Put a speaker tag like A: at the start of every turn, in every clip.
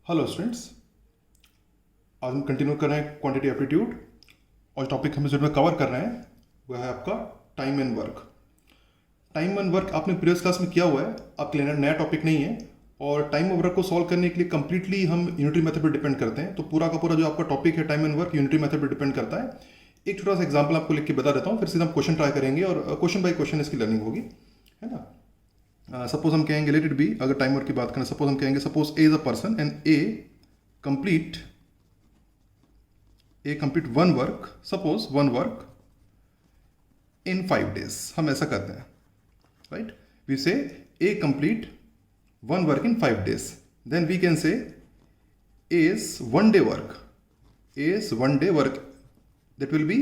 A: Hello students, आज हम continue कर रहे हैं क्वांटिटी एप्टीट्यूड और टॉपिक हम इसमें कवर कर रहे हैं वह है आपका time and work. Time and work आपने प्रीवियस क्लास में किया हुआ है, आपके लिए नया टॉपिक नहीं है। और टाइम एंड वर्क को सॉल्व करने के लिए कंप्लीटली हम यूनिटरी मेथड पर डिपेंड करते हैं। तो पूरा का पूरा जो आपका टॉपिक है time and work unitary method पर डिपेंड करता है। एक छोटा सा एग्जाम्पल आपको लिख के बता देता हूँ, फिर सीधा हम क्वेश्चन ट्राई करेंगे और क्वेश्चन बाय क्वेश्चन इसकी लर्निंग होगी, है ना। सपोज हम कहेंगे लेट इट बी, अगर टाइम वर्क की बात करें, सपोज हम कहेंगे suppose A is a person and A complete one work, suppose one work in 5 days। हम ऐसा करते हैं, right? We say A complete one work in 5 days, then we can say A's one day work that will be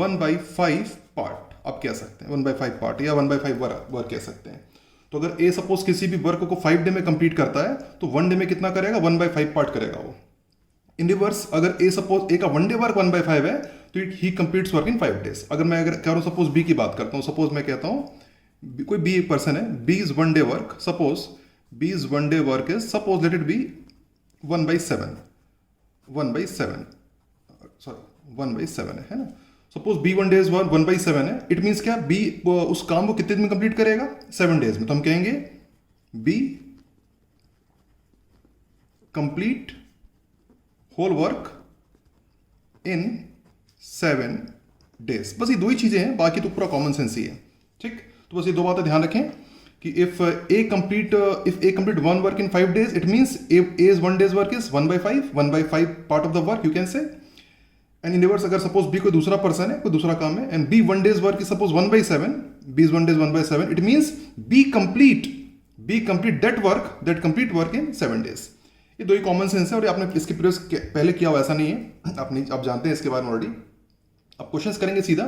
A: 1/5 part। आप कह सकते हैं 1/5 part या 1/5 work कह सकते हैं। तो अगर ए सपोज किसी भी वर्क को 5 डे में कंप्लीट करता है तो 1 डे में कितना करेगा, 1/5 पार्ट करेगा वो। इन रिवर्स, अगर ए सपोज ए का 1 डे वर्क 1/5 है तो ही कंप्लीट्स वर्क इन 5 डेज। अगर मैं कह रहा हूँ सपोज बी की बात करता हूँ, सपोज मैं कहता हूँ कोई बी एक पर्सन है, B is 1 day work, suppose B is 1 day work is suppose let it be 1/7 है ना। सपोज बी 1 डेज वर्क 1/7 है, इट मीन्स क्या, बी उस काम को कितने दिन कंप्लीट करेगा, 7 डेज में। तो हम कहेंगे B complete whole work in 7 days. बस ये दो ही चीजें हैं, बाकी तो पूरा कॉमन सेंस ही है, ठीक। तो बस ये दो बातें ध्यान रखें कि if A complete 1 work in 5 days, it means A is 1 days work is 1/5 part of the work you can say. And in reverse, अगर सपोज बी कोई दूसरा पर्सन है, कोई दूसरा काम है, and B 1 days work is suppose 1/7, B is 1 days 1/7, it means B complete that complete work in 7 days. ये दो ही कॉमन सेंस है और आपने इसके प्रीवियस पहले किया हुआ ऐसा नहीं है, आप जानते हैं इसके बारे में ऑलरेडी। अब क्वेश्चंस करेंगे सीधा,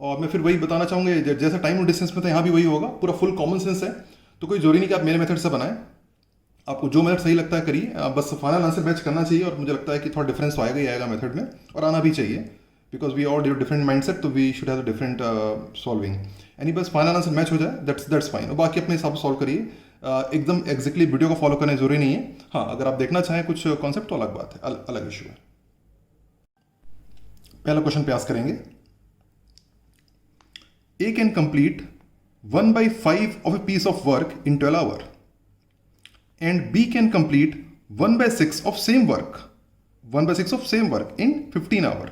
A: और मैं फिर वही बताना चाहूंगा जैसा टाइम और डिस्टेंस में था यहाँ भी वही होगा, पूरा फुल कॉमन सेंस है। तो कोई जरूरी नहीं कि आप मेरे मेथड से बनाएं, आपको जो मेथड सही लगता है करिए, बस फाइनल आंसर मैच करना चाहिए। और मुझे लगता है कि थोड़ा डिफरेंस तो आएगा ही आएगा मेथड में, और आना भी चाहिए, because we all different mindset, तो we should have different solving. यानी बस फाइनल आंसर मैच हो जाए, दैट्स फाइन। और बाकी अपने हिसाब से सॉल्व करिए, एकदम एग्जैक्टली वीडियो को फॉलो करना जरूरी नहीं है। हाँ, अगर आप देखना चाहें कुछ कॉन्सेप्ट तो अलग बात है, अलग इशू है। पहला क्वेश्चन प्रयास करेंगे। A can complete 1/5 of a piece of work in 12 hour and B can complete 1/6 of same work in 15 hour.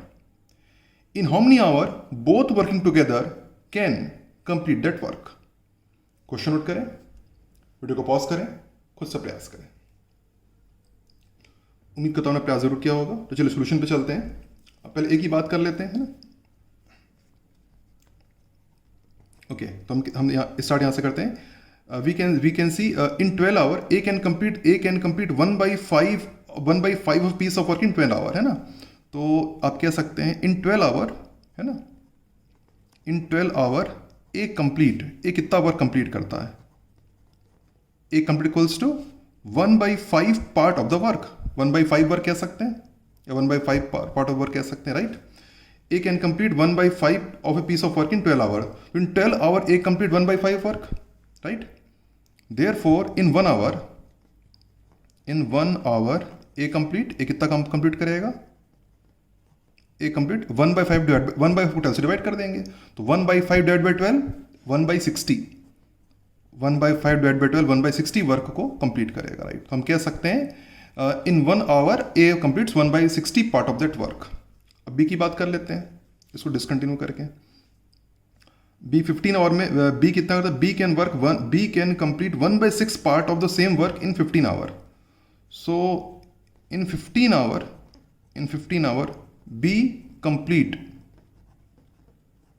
A: In how many hour both working together can complete that work? Question note करें, video को pause करें, खुद से प्रयास करें। उम्मीद करता हूं प्रयास जरूर किया होगा। तो चलिए सोल्यूशन पे चलते हैं। अब पहले एक ही बात कर लेते हैं, है ना। ओके, तो हम यहाँ स्टार्ट यहाँ से करते हैं। We can see in 12 hour A can complete 1/5 of piece of work in 12 hour, है ना। तो आप कह सकते हैं in 12 hour, है ना, in 12 hour A कितना वर्क कंप्लीट करता है, A complete equals to 1/5 part of the work. 1/5 work कह सकते हैं या 1/5 पार्ट ऑफ वर्क कह सकते हैं, right. A can complete 1/5 of a piece of work in 12 hour। In 12 hour A complete 1/5 work, right? Therefore in 1 hour A कितना काम complete करेगा, A कंप्लीट 1/5 1/5 12 से डिवाइड कर देंगे, तो 1/5 divide by 12 1/60, 1/5 divide by 12 1/60 work को कंप्लीट करेगा, right. हम कह सकते हैं इन 1 hour A completes 1/60 part of that work. अब B की बात कर लेते हैं, इसको डिसकंटिन्यू करके। बी 15 आवर में बी कितना करता है, B can complete 1/6 part of the same work in 15 hour. So in 15 hour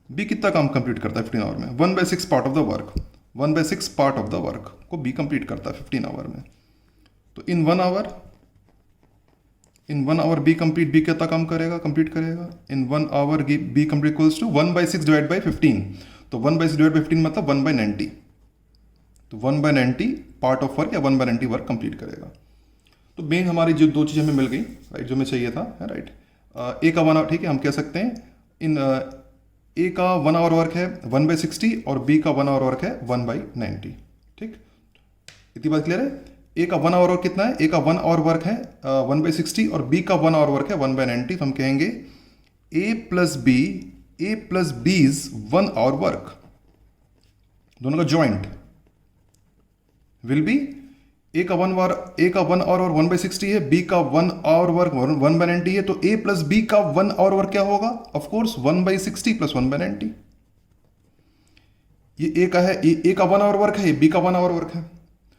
A: B कितना काम कंप्लीट करता है 15 आवर में, 1/6 part of the work, 1/6 part of the work को बी कंप्लीट करता है 15 आवर में। तो इन 1 आवर बी कितना काम कंप्लीट करेगा, in 1 hour B complete equals to 1/6 divide by 15। तो 1/6 डिवाइड बाई 15 मतलब 1/90। तो 1/90 पार्ट ऑफ वर्क या 1/90 वर्क कंप्लीट करेगा। तो मेन हमारी जो दो चीज़ हमें मिल गई, राइट, जो हमें चाहिए था, राइट। ए का 1 आवर, ठीक है, हम कह सकते हैं इन ए का 1 आवर वर्क है 1/60 और बी का 1 आवर वर्क है 1/90, ठीक। इतनी बात क्लियर है। ए का 1 आवर वर्क कितना है? ए का 1 आवर वर्क है 1/60 और बी का 1 आवर वर्क है 1/90, तो हम कहेंगे A plus B is 1 hour work, दोनों का जॉइंट विल बी ए का 1 आवर वर्क 1/60 है, बी का 1 आवर वर्क 1/90 है, तो ए प्लस बी का 1 आवर वर्क क्या होगा? Of course 1/60 plus 1/90। ये ए का है, ए का 1 आवर वर्क है, ये बी का 1 आवर वर्क है,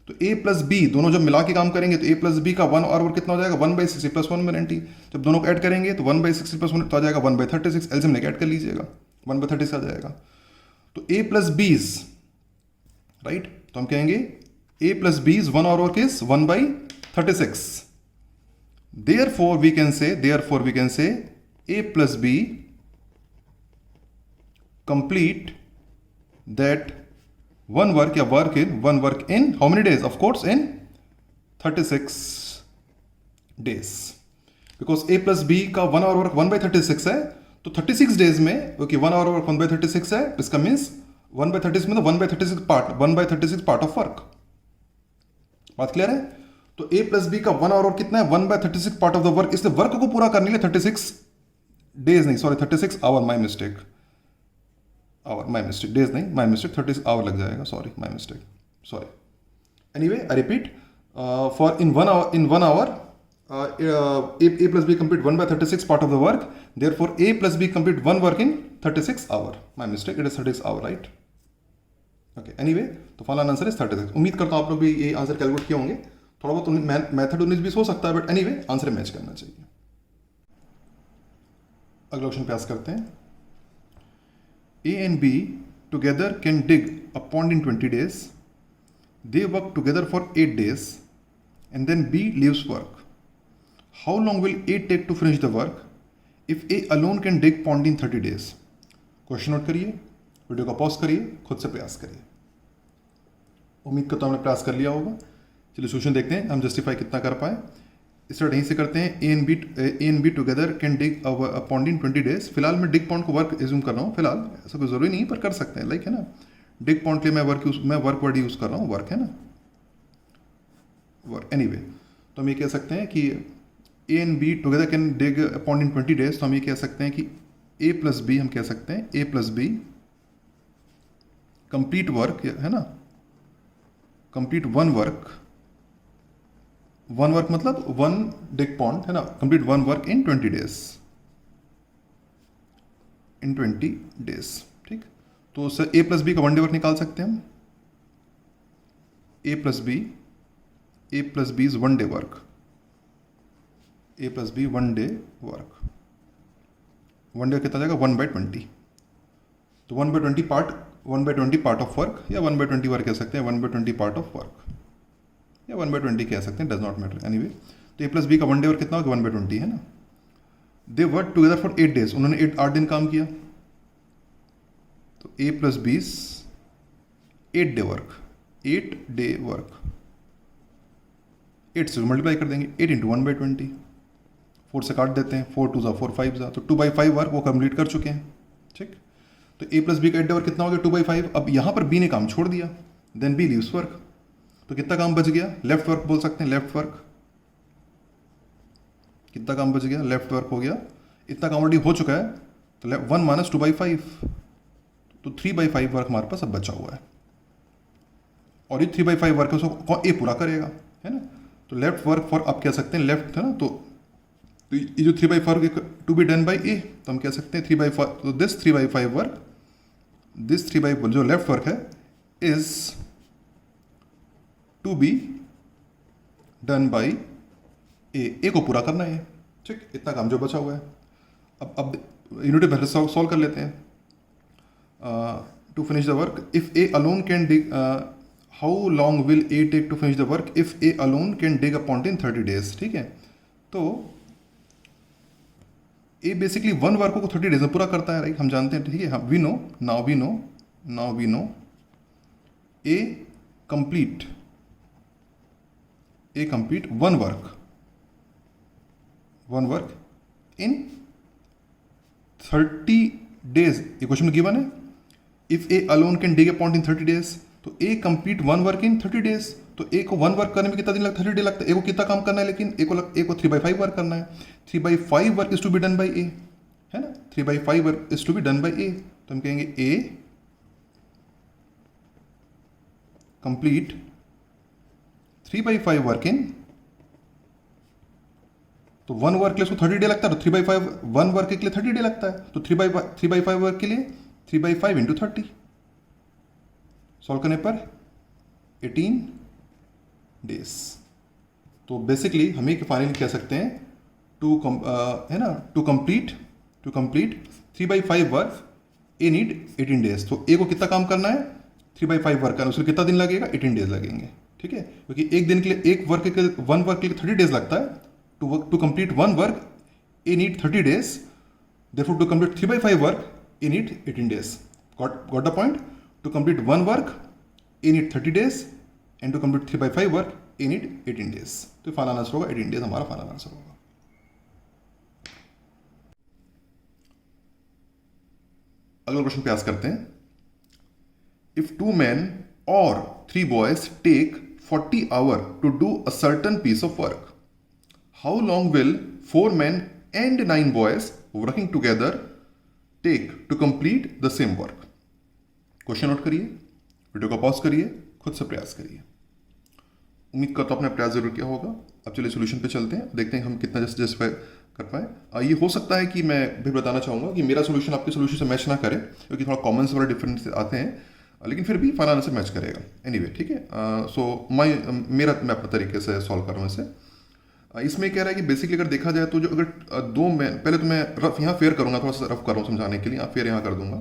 A: तो ए प्लस बी दोनों जब मिला के काम करेंगे तो ए प्लस बी का 1 आवर वर्क कितना हो जाएगा? 1/60 प्लस 1/90। जब दोनों को ऐड करेंगे तो 1/60 प्लस 1 तो आ जाएगा 1/36, एलसीएम लेके ऐड कर लीजिएगा, 1/36 आ जाएगा। तो A plus B is right, तो हम कहेंगे a plus b is 1 hour work is 1/36. Therefore we can say a plus b complete that one work in how many days? Of course in 36 days, because a plus b का 1 hour work 1/36 है, तो 36 days में okay 1 hour work 1/36 है, इसका means 1/36 में 1/36 part of work. बात clear है? तो a प्लस बी का 1 आवर कितना है? 1/36 पार्ट ऑफ द वर्क। इसलिए वर्क को पूरा करने के लिए 36 डेज नहीं, sorry 36 hour, my mistake, days नहीं, माई मिस्टेक, 36 आवर लग जाएगा, sorry, my mistake, sorry. Anyway I repeat, for in one hour a plus b complete 1/36 part of the work, therefore a plus b complete one work in 36 hour, my mistake, it is 36 hour, right? Okay, anyway तो final answer is 36। उम्मीद करता हूँ आप लोग भी ये answer calculate किए होंगे, थोड़ा बहुत मेथड 19-20 हो सकता है, बट एनीवे आंसर मैच करना चाहिए। अगला क्वेश्चन प्रयास करते हैं। A and B together can dig a pond in 20 days, they work together for 8 days and then B leaves work. How long will A take to finish the work if A alone can dig pond in 30 days? Question note करिए, video को pause करिए, खुद से प्रयास करिए। उम्मीद करता हूँ हमने प्रयास कर लिया होगा। चलिए सोल्यूशन देखते हैं हम जस्टिफाई कितना कर पाए। स्टार्ट यहीं से करते हैं। A and B together can dig a pond in 20 days। फिलहाल मैं डिग पॉन्ड को वर्क एज्यूम कर रहा हूँ, फिलहाल ऐसा कोई जरूरी नहीं पर कर सकते हैं, लाइक है ना, डिग पॉन्ड के लिए मैं वर्क वर्ड यूज़ कर रहा हूँ, वर्क है ना, वर्क। एनीवे तो हम ये कह सकते हैं कि ए and B together can dig a pond in 20 days, तो हम ये कह सकते हैं कि ए प्लस बी, हम कह सकते हैं ए प्लस बी कंप्लीट वर्क, है ना, कंप्लीट वन वर्क मतलब वन डिग पॉन्ड, है ना, कंप्लीट वन वर्क इन 20 days, इन 20 days। ठीक, तो सर ए प्लस बी का 1 day वर्क निकाल सकते हैं हम। A plus B is 1 day work, A plus B 1 day work, 1 day कितना जाएगा? 1/20, तो 1/20 पार्ट ऑफ वर्क, या 1/20 वर्क कह सकते हैं, 1/20 पार्ट ऑफ वर्क, या 1/20 कह सकते हैं, डज नॉट मैटर। एनीवे तो ए प्लस बी का 1 day वर्क कितना होगा? 1/20, है ना। They work together for 8 days, उन्होंने 8 दिन काम किया, तो A plus B 8 day work, 8 day work, 8 से मल्टीप्लाई कर देंगे, 8 × 1/20, 4 से काट देते हैं, 4 2 4 5 तो 2/5 वर्क वो कंप्लीट कर चुके हैं। ठीक, तो ए प्लस बी का 8 day वर्क कितना हो गया? 2/5। अब यहाँ पर बी ने काम छोड़ दिया, देन बी लीव्स वर्क, तो कितना काम बच गया? लेफ्ट वर्क बोल सकते हैं, लेफ्ट वर्क। कितना काम बच गया? लेफ्ट वर्क हो गया, इतना काम ऑलरेडी हो चुका है, तो 1 - 2/5, तो 3/5 वर्क हमारे पास अब बचा हुआ है, और ये 3/5 वर्क है उसको ए पूरा करेगा, है ना। तो लेफ्ट वर्क फॉर आप कह सकते हैं लेफ्ट, है ना, तो ये जो 3/5 to be done by A, तो हम कह सकते हैं 3/5, तो दिस 3/5 वर्क, दिस 3/5 जो लेफ्ट वर्क है is to be done by A को पूरा करना है। ठीक, इतना काम जो बचा हुआ है। अब यूनिटी पहले सॉल्व कर लेते हैं। To finish the work if A alone can dig, how long will A take to finish the work if A alone can dig a pond in 30 days। ठीक है, तो ए बेसिकली 1 वर्क को 30 days में पूरा करता है, राइट, हम जानते हैं। ठीक है, we know now we know A complete one work in 30 days। ये क्वेश्चन में गिवन है, if A alone can dig a pond in 30 days, तो A complete 1 work in 30 days, तो एक को 1 वर्क करने में कितना दिन लगता है, 30 डे लगता है। एक को कितना काम करना है, लेकिन एक को 3/5 वर्क करना है। 3/5 work is to be done by A, है ना, 3/5 work is to be done by A. तो हम कहेंगे ए कंप्लीट 3/5 वर्क इन, तो 1 वर्क के लिए उसको 30 डे लगता है, तो 3/5 1 वर्क के लिए 30 डे लगता है, तो 3/5 वर्क के लिए 3/5 इंटू 30, सॉल्व करने पर 18 डेज। तो बेसिकली हम एक फाइनली कह सकते हैं है ना, to complete 3/5 work A need 18 days. तो ए को कितना काम करना है, 3/5 वर्क करना, उसके कितना दिन लगेगा, 18 डेज लगेंगे, ठीक है, क्योंकि एक दिन के लिए एक वर्क के 1 वर्क के लिए 30 डेज लगता है। To complete 1 work A need 30 days, therefore to complete 3/5 work A need 18 days। got the point? To complete 1 work A need 30 days and to complete 3/5 work A need 18 days। तो final answer होगा 18 days, हमारा final answer होगा। अगला question पे ask करते हैं, if 2 men or 3 boys take 40 hours to do a certain piece of work, how long will 4 men and 9 boys working together take to complete the same work? Question note करिए, video को pause करिए, खुद से प्रयास करिए। उम्मीद करता हूं आपने प्रयास जरूर किया होगा। अब चलिए सोल्यूशन पे चलते हैं, देखते हैं हम कितना जस्टिफाई कर पाए। ये हो सकता है कि मैं भी बताना चाहूँगा कि मेरा सोल्यूशन आपके सोल्यूशन से मैच ना करे, क्योंकि थोड़ा कॉमन्स वाला डिफरेंस आते हैं, लेकिन फिर भी फाइनल आंसर मैच करेगा एनीवे, ठीक है। मैं अपने तरीके से सॉल्व कर रहा हूँ इसे। इसमें कह रहा है कि बेसिकली अगर देखा जाए तो जो अगर 2 मैन, पहले तो मैं रफ यहाँ फेयर करूँगा, थोड़ा सा रफ कर रहा हूँ समझाने के लिए, फेयर यहाँ कर दूंगा,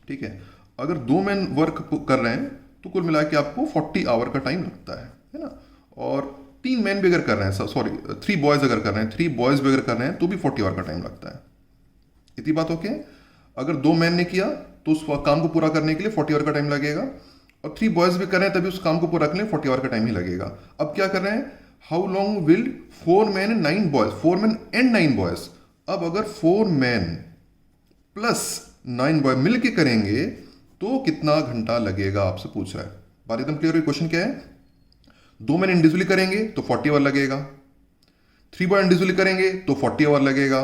A: ठीक है। अगर 2 मैन वर्क कर रहे हैं तो कुल मिला के आपको 40 आवर का टाइम लगता है ना। और 3 मैन भी अगर कर रहे हैं, सॉरी 3 बॉयज अगर कर रहे हैं, 3 बॉयज भी अगर कर रहे हैं तो भी 40 आवर का टाइम लगता है। इतनी बात ओके। अगर 2 मैन ने किया तो उस काम को पूरा करने के लिए 40 आवर का टाइम लगेगा, और 3 बॉयज भी कर रहे हैं तभी उस काम को पूरा करने 40 आवर का टाइम ही लगेगा। अब क्या कर रहे हैं, how long will 4 man and 9 boys, 4 man and 9 boys. अब अगर 4 मैन प्लस 9 बॉय मिल के करेंगे तो कितना घंटा लगेगा, आपसे पूछ रहा है। बात एकदम क्लियर हुई। क्वेश्चन क्या है, 2 मैन इंडिविजुअली करेंगे तो 40 आवर लगेगा, 3 बॉय इंडिविजुअली करेंगे तो 40 आवर लगेगा।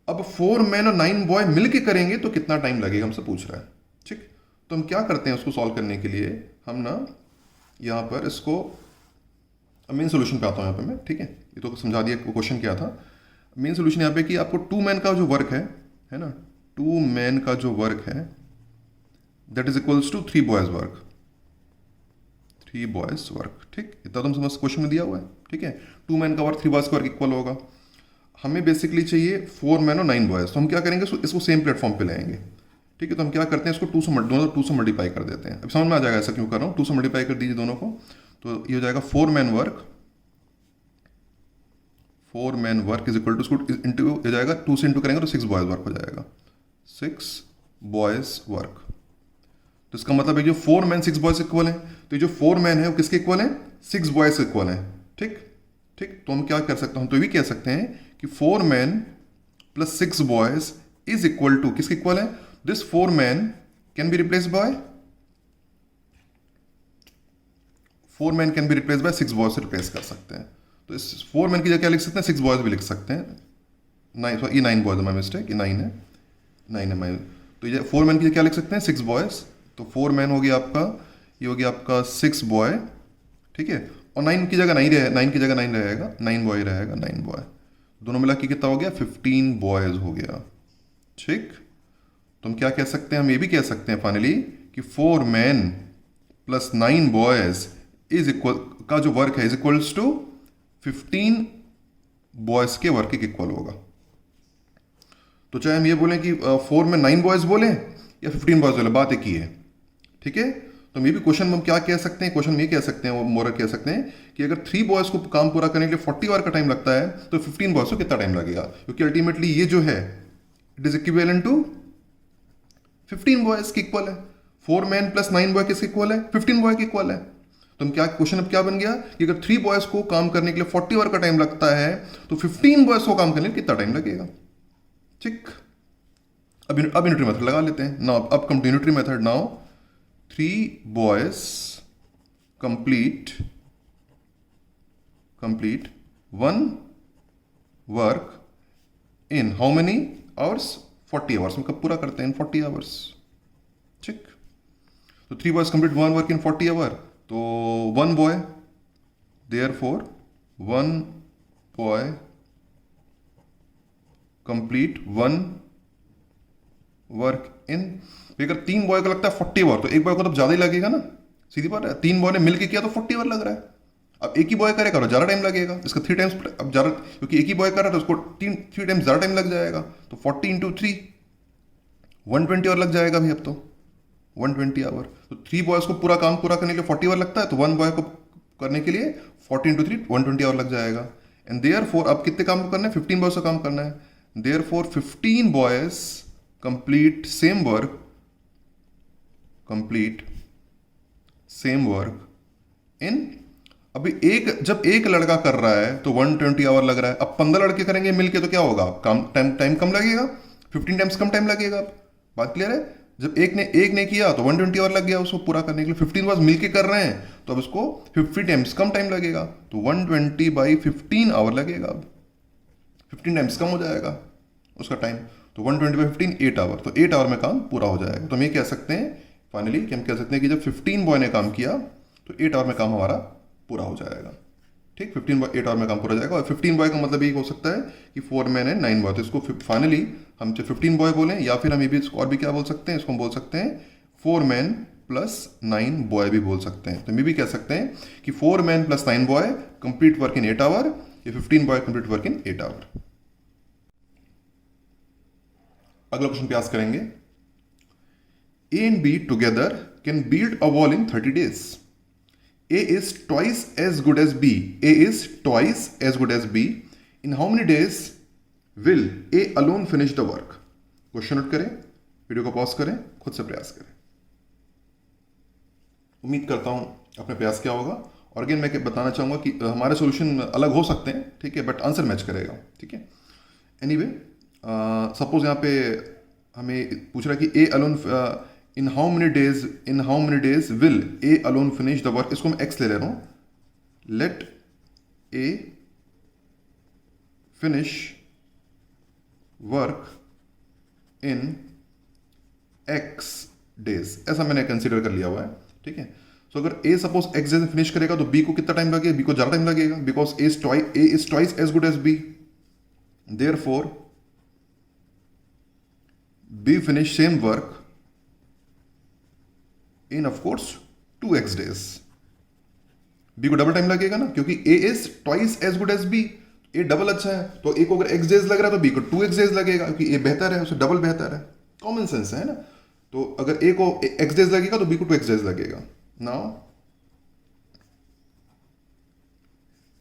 A: अब 4 मैन और 9 बॉय मिल के करेंगे तो कितना टाइम लगेगा, हमसे पूछ रहा है, ठीक। तो हम क्या करते हैं उसको सॉल्व करने के लिए, हम ना यहाँ पर इसको मेन सोल्यूशन पे आता हूँ यहाँ पे मैं, ठीक है। ये तो समझा दिया क्वेश्चन क्या था। मेन सोल्यूशन यहाँ पे कि आपको 2 मैन का जो वर्क है ना, 2 मैन का जो वर्क है that is equals to 3 boys work, 3 boys work, ठीक। इतना तुम समझ क्वेश्चन में दिया हुआ है, ठीक है। 2 मैन का वर्क 3 बॉयज का वर्क इक्वल होगा। हमें बेसिकली चाहिए 4 मैन और 9 बॉयज, तो हम क्या करेंगे, इसको सेम प्लेटफॉर्म पे लाएंगे, ठीक है। तो हम क्या करते हैं, इसको 2 से मल्टीप्लाई कर देते हैं। अब समझ में आ जाएगा ऐसा क्यों कर रहा हूँ। 2 से मल्टीप्लाई कर दीजिए दोनों को, तो ये हो जाएगा 4 man work, 4 man work is equal to, इसको इंटू हो जाएगा, 2 से इंटू करेंगे तो 6 बॉयज वर्क हो जाएगा, 6 बॉयज वर्क। तो इसका मतलब है जो 4 मैन 6 बॉयज इक्वल है, तो ये जो 4 मैन है वो किसके इक्वल है, 6 बॉयज इक्वल है, ठीक। तो हम क्या कर सकते हैं, तो ये भी कह सकते हैं कि 4 man plus 6 boys is equal to, किसके इक्वल है, this 4 man can be replace by 4 man can be replace by 6 boys से रिप्लेस कर सकते हैं। तो इस 4 मैन की जगह क्या लिख सकते हैं, 6 बॉयज भी लिख सकते हैं। 9, ये 9 बॉयज है, माई मिस्टेक, ये 9 है माई। तो ये 4 मैन की जगह क्या लिख सकते हैं, 6 बॉयज। तो 4 मैन हो गया आपका, ये हो गया आपका 6 बॉय, ठीक है। और 9 की जगह 9 रहेगा, 9 बॉय रहेगा, 9 बॉय, दोनों मिला के कितना हो गया, 15 बॉयज हो गया, ठीक। तो हम क्या कह सकते हैं, हम ये भी कह सकते हैं फाइनली कि 4 man plus 9 boys is equal, का जो वर्क है इज इक्वल्स टू 15 बॉयज के वर्क के इक्वल होगा। तो चाहे हम ये बोलें कि 4 में 9 बॉयज बोलें या 15 बॉयज बोले, बात एक ही है, ठीक है। तो ये भी क्वेश्चन में हम क्या कह सकते हैं, क्वेश्चन में ये कह सकते हैं, वो मोर कह सकते हैं कि अगर 3 बॉयज को काम पूरा करने के लिए 40 आवर का टाइम लगता है तो 15 बॉयज को कितना टाइम लगेगा, क्योंकि अल्टीमेटली ये जो है it is equivalent to 15 boys के इक्वल है। 4 मैन प्लस 9 बॉय किसके इक्वल है, 15 बॉय के इक्वल है। तो हम क्या, क्वेश्चन अब क्या बन गया कि अगर 3 बॉयज को काम करने के लिए 40 आवर का टाइम लगता है तो 15 बॉयज को काम करने के लिए कितना टाइम लगेगा, ठीक। अब यूनिटरी मेथड लगा लेते हैं नाउ। अब come to unitary method now. 3 boys complete one work in how many hours, 40 hours में कब पूरा करते हैं, इन 40 आवर्स। ठीक, तो 3 boys complete one work in 40 hour, तो 1 boy, therefore 1 boy complete one work in. अगर 3 बॉय का लगता है 40 आवर, तो एक बॉय को तो ज्यादा ही लगेगा ना, सीधी बात है। 3 बॉय ने मिलके किया तो 40 आवर लग रहा है। अब एक ही बॉय करेगा तो ज्यादा टाइम लगेगा, इसका 3 टाइम्स, अब ज्यादा, क्योंकि एक ही बॉय कर रहा है तो उसको 3 टाइम्स ज्यादा टाइम लग जाएगा, तो 40 इंटू 3 120 आवर लग जाएगा भाई। अब तो 120 आवर, तो 3 बॉयज को पूरा काम पूरा करने के लिए 40 आवर लगता है, तो 1 बॉय को करने के लिए 40 इंटू 3 120 आवर लग जाएगा। एंड देयरफॉर अब कितने काम करना है, 15 बॉयज का काम करना है, therefore 15 boys complete same work इन। अभी जब एक लड़का कर रहा है तो 120 आवर लग रहा है, अब 15 लड़के करेंगे मिलके तो क्या होगा, काम टाइम कम लगेगा, 15 टाइम्स कम टाइम लगेगा। बात क्लियर है। जब एक ने किया तो 120 आवर लग गया उसको पूरा करने के लिए, 15 बस मिलके कर रहे हैं तो अब इसको 50 टाइम्स कम टाइम लगेगा, तो 120 बाई 15 आवर लगेगा, अब 15 टाइम्स कम हो जाएगा उसका टाइम, तो 120 बाई 15 8 आवर, तो 8 आवर में काम पूरा हो जाएगा। तो हम ये कह सकते हैं फाइनली कि हम कह सकते हैं कि जब 15 बॉय ने काम किया तो 8 आवर में काम हमारा पूरा हो जाएगा। ठीक, 8 आवर में काम पूरा हो जाएगा। और 15 बॉय का मतलब ये हो सकता है कि 4 मैन एंड 9 बॉय, तो इसको फाइनली हम चाहे 15 बॉय बोलें या फिर हम ये भी और भी क्या बोल सकते हैं, इसको हम बोल सकते हैं 4 मैन प्लस 9 बॉय भी बोल सकते हैं। तो हम ये भी कह सकते हैं कि 4 man plus 9 boy complete work in 8 hour, या 15 boy complete work in 8 hour. अगला क्वेश्चन प्रयास करेंगे, A and B together can build a wall in 30 days. A is twice as good as B. A is twice as good as B. In how many days will A alone finish the work? Question note करें, video को pause करें, खुद से प्रयास करें। उम्मीद करता हूं अपने प्रयास क्या होगा। और अगेन मैं बताना चाहूंगा कि हमारे सॉल्यूशन अलग हो सकते हैं, ठीक है, बट आंसर मैच करेगा। ठीक है, एनीवे सपोज यहाँ पे हमें पूछ रहा है कि A alone in how many days will A alone finish the work. इसको मैं x ले रहा हूं, let A finish work in x days, ऐसा मैंने कंसीडर कर लिया हुआ है। ठीक है, सो अगर A सपोज x डेज में फिनिश करेगा तो B को कितना टाइम लगेगा, B को ज्यादा टाइम लगेगा, because A is twice as good as B, therefore B finish same work in of course 2x days. B को डबल टाइम लगेगा ना, क्योंकि A is twice as good as B. A double अच्छा है, तो A को अगर x days लग रहा है तो B को 2x डेज लगेगा, क्योंकि A बेहतर है, उसे डबल बेहतर है। कॉमन सेंस है ना। तो अगर A को x डेज लगेगा तो B को 2x डेज लगेगा। Now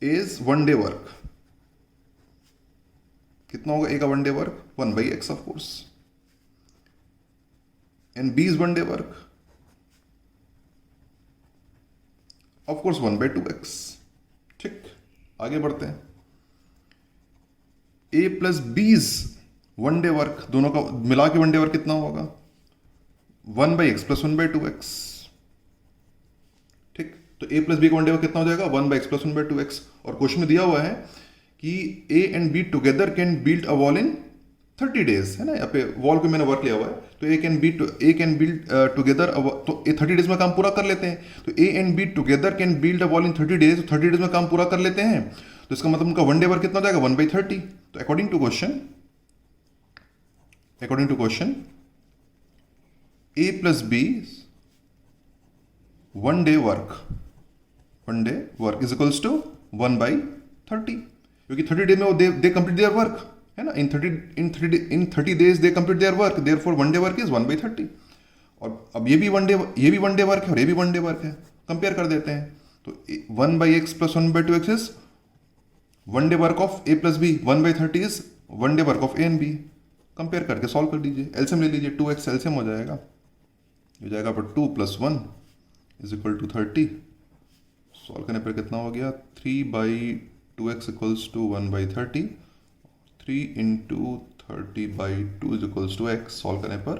A: A's one day work कितना होगा, A का one day work 1/x of course, and B is 1 day work, of course 1/2x। ठीक, आगे बढ़ते हैं। A plus B's 1 day work, दोनों का मिला के 1 day वर्क कितना होगा, 1/x प्लस 1/2x। ठीक, तो A प्लस B का 1 day वर्क कितना हो जाएगा, 1/x प्लस 1/2x। और क्वेश्चन में दिया हुआ है कि A and B together can build a wall in 30 days, है ना। यहाँ पे वॉल पे मैंने वर्क लिया हुआ है, तो A कैन बिल्ड टुगेदर, तो A 30 डेज में काम पूरा कर लेते हैं। तो A and B together can build a wall in 30 days, तो 30 डेज में काम पूरा कर लेते हैं, तो इसका मतलब उनका 1 डे वर्क कितना हो जाएगा, 1/30। तो according to question A plus B 1 day work is equals to 1/30, क्योंकि 30 डेज में वो दे कंप्लीट देयर वर्क, है ना। इन 30 days they complete their work, therefore 1 day work is 1/30। और अब ये भी वन डे वर्क है और ये भी 1 डे वर्क है, कंपेयर कर देते हैं। तो 1/x plus 1/2x is 1 day work of A plus B, 1/30 is 1 day work of A and B। Compare करके सॉल्व कर लीजिए, एलसीएम ले लीजिए, 2x एलसीएम हो जाएगा, हो जाएगा पर 2 + 1 इज इक्वल टू 30। सॉल्व करने पर कितना हो गया, 3/2x equals to 1/30, 3 × 30/2 is equals to x। Solve करने पर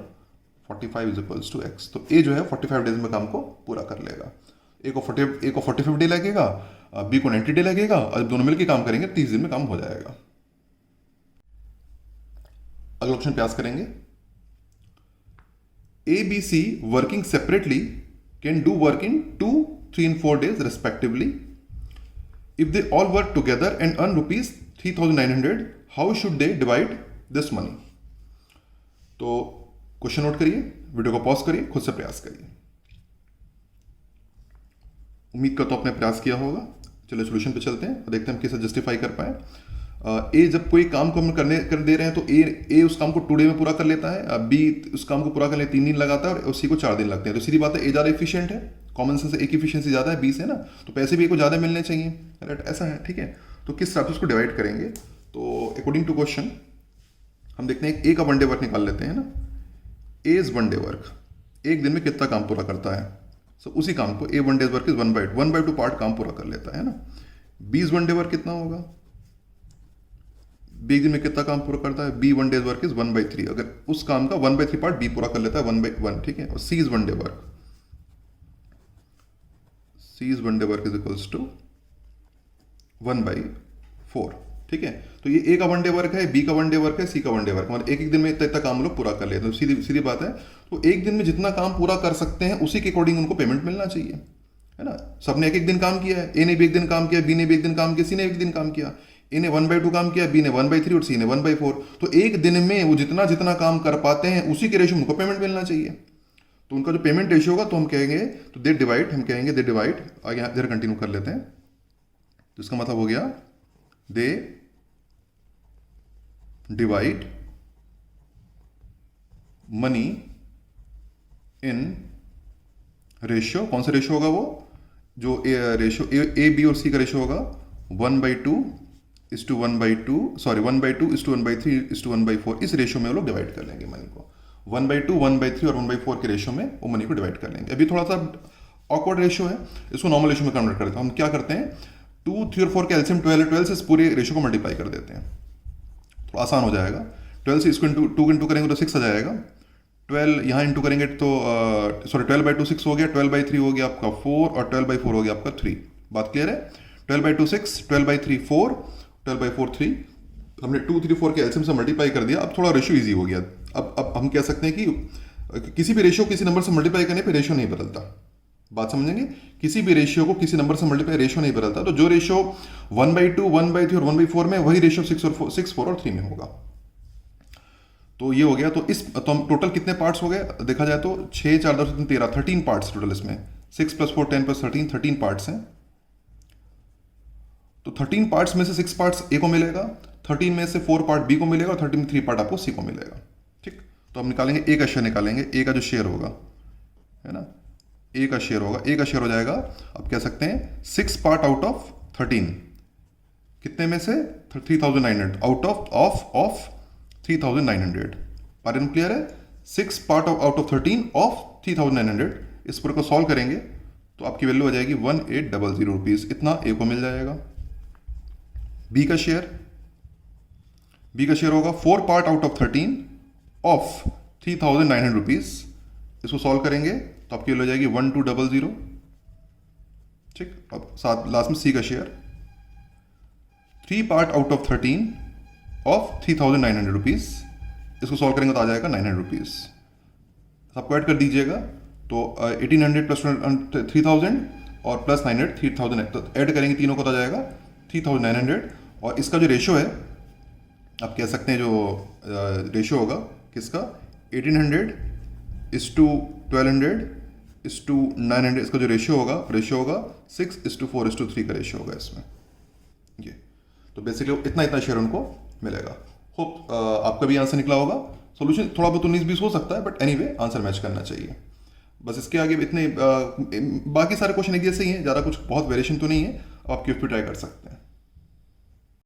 A: 45 इज इक्वल्स टू x। तो A जो है 45 डेज में काम को पूरा कर लेगा। ए को 45 डे लगेगा, बी को 90 डे लगेगा, और जब दोनों मिलकर काम करेंगे 30 दिन में काम हो जाएगा। अगला ऑप्शन प्रयास करेंगे। A B C working separately can do work in 2, 3 and 4 days respectively. If they all work together and earn rupees 3,900, how should they divide this money? तो क्वेश्चन नोट करिए, वीडियो को पॉज करिए, खुद से प्रयास करिए। उम्मीद करता हूं आपने प्रयास किया होगा। चलिए सोल्यूशन पे चलते हैं और देखते हैं हम कैसे जस्टिफाई कर पाए। ए जब कोई काम को हम कर दे रहे हैं तो ए उस काम को 2 डे में पूरा कर लेता है, बी उस काम को पूरा करने 3 दिन लगाता है और उसी को 4 दिन लगते हैं। तो सीधी बात है ए ज़्यादा एफिशिएंट है, कॉमन सेंस से ए की एफिशिएंसी ज़्यादा है बी से ना, तो पैसे भी ए को ज़्यादा मिलने चाहिए, राइट? ऐसा है, ठीक है। तो किस हिसाब से उसको डिवाइड करेंगे? तो अकॉर्डिंग टू क्वेश्चन हम देखते हैं ए का 1 डे वर्क निकाल लेते हैं ना। ए इज 1 डे वर्क, एक दिन में कितना काम पूरा करता है? सो उसी काम को ए 1 डेज वर्क इज 1/2 पार्ट काम पूरा कर लेता है ना। बी इज 1 डे वर्क कितना होगा? बी दिन में कितना काम पूरा करता है? बी 1 डेज वर्क इज 1/3, अगर उस काम का 1/3 पार्ट बी पूरा कर लेता है 1/1, ठीक है। और C is 1 day work, C is 1 day work is equals to 1/4, ठीक है। तो ये ए का 1 डे वर्क है, बी का 1 डे वर्क है, सी का 1 डे वर्क, मतलब एक दिन में इतना काम लोग पूरा कर लेते हैं। तो सीधी बात है, तो एक दिन में जितना काम पूरा कर सकते हैं उसी के अकॉर्डिंग उनको पेमेंट मिलना चाहिए, है ना। सबने एक दिन काम किया है, ए ने भी एक दिन काम किया, बी ने भी एक दिन काम किया, सी ने एक दिन काम किया। ए ने 1/2 काम किया, बी ने 1/3 और सी ने 1/4। तो एक दिन में वो जितना काम कर पाते हैं उसी के रेशियो में उनको पेमेंट मिलना चाहिए। तो उनका जो पेमेंट रेशियो होगा तो हम कहेंगे तो दे डिवाइड, हम कहेंगे दे डिवाइड, आगे इधर कंटिन्यू कर लेते हैं। तो इसका मतलब हो गया they divide money in ratio. कौन सा रेशियो होगा? वो जो रेशियो ए बी और सी का रेशियो होगा 1/2 is to 1/2, sorry 1/2 is to 1/3 is to 1/4। इस रेशियो में वो लोग डिवाइड कर लेंगे मनी को। 1/2, 1/3 और 1/4 के रेशियो में वो मनी को डिवाइड कर लेंगे। अभी थोड़ा सा ऑकवर्ड रेशियो है, इसको नॉर्मल रेशियो में कन्वर्ट करते हैं। हम क्या करते हैं, 2, 3 और 4 के एलसीएम 12 है, 12 से इस पूरे रेशियो को मल्टीप्लाई कर देते हैं, तो आसान हो जाएगा। 12 से इसको 2 इंटू करेंगे तो 6 आ जाएगा। 12 यहाँ इंटू करेंगे तो सॉरी 12/2 6 हो गया, 12/3 हो गया आपका 4 और 12/4 हो गया आपका 3। बात क्लियर है? 12/2 6, 12/3 4, 12/4 3। हमने 2, 3, 4 के एलसीएम से मल्टीप्लाई कर दिया। अब थोड़ा रेशियो इजी हो गया। अब हम कह सकते हैं कि किसी भी रेशियो किसी नंबर से मल्टीप्लाई करने पे रेशियो नहीं बदलता। बात समझेंगे? किसी भी रेशियो को किसी नंबर से मल्टीप्लाई रेशियो नहीं बदलता। तो जो रेशियो 1/2, 1/3 और 1/4 में, वही रेशियो 6, 4 और 3 में होगा। तो ये हो गया। तो हम टोटल कितने पार्ट्स हो गए देखा जाए तो 6, 4, 10, 13, 13 पार्ट्स टोटल इसमें। 6 + 4 10 + 13, 13 पार्ट्स हैं। तो 13 पार्ट्स में से 6 पार्ट्स ए को मिलेगा, 13 में से 4 पार्ट बी को मिलेगा और 13 में 3 पार्ट आपको सी को मिलेगा, ठीक। तो हम निकालेंगे ए का शेयर, निकालेंगे ए का जो शेयर होगा, है ना। ए का शेयर होगा, ए का शेयर हो जाएगा, अब कह सकते हैं 6 पार्ट आउट ऑफ 13, कितने में से 3,900 आउट ऑफ 3,900। पार्ट क्लियर है? 6 पार्ट आउट ऑफ 13 ऑफ 3,900। इस पर को सॉल्व करेंगे तो आपकी वैल्यू हो जाएगी 1800 रुपीज, इतना ए को मिल जाएगा। बी का शेयर होगा 4 part out of 13 of 3,900 rupees. इसको सॉल्व करेंगे तो आपकी वैल्यू हो जाएगी 1200, ठीक। अब साथ लास्ट में सी का share 3 part out of 13 of 3,900 rupees. इसको सॉल्व करेंगे तो आ जाएगा 900 रुपीज। सबको ऐड कर दीजिएगा तो 1800 प्लस 3000 और प्लस 900 3000, तो ऐड करेंगे तीनों को तो आ जाएगा 3900। और इसका जो रेशियो है आप कह सकते हैं, जो रेशियो होगा किसका, 1800 is to 1200 is to 900। इसका जो रेशियो होगा 6 is to 4 is to 3 का रेशियो होगा इसमें। ये तो बेसिकली इतना शेयर उनको मिलेगा। होप आपका भी आंसर निकला होगा। सॉल्यूशन थोड़ा बहुत 19-20 हो सकता है, बट एनीवे आंसर मैच करना चाहिए। बस इसके आगे इतने बाकी सारे क्वेश्चन एक जैसे ही हैं, ज़्यादा कुछ बहुत वेरिएशन तो नहीं है। आप क्यूब पे ट्राई कर सकते हैं।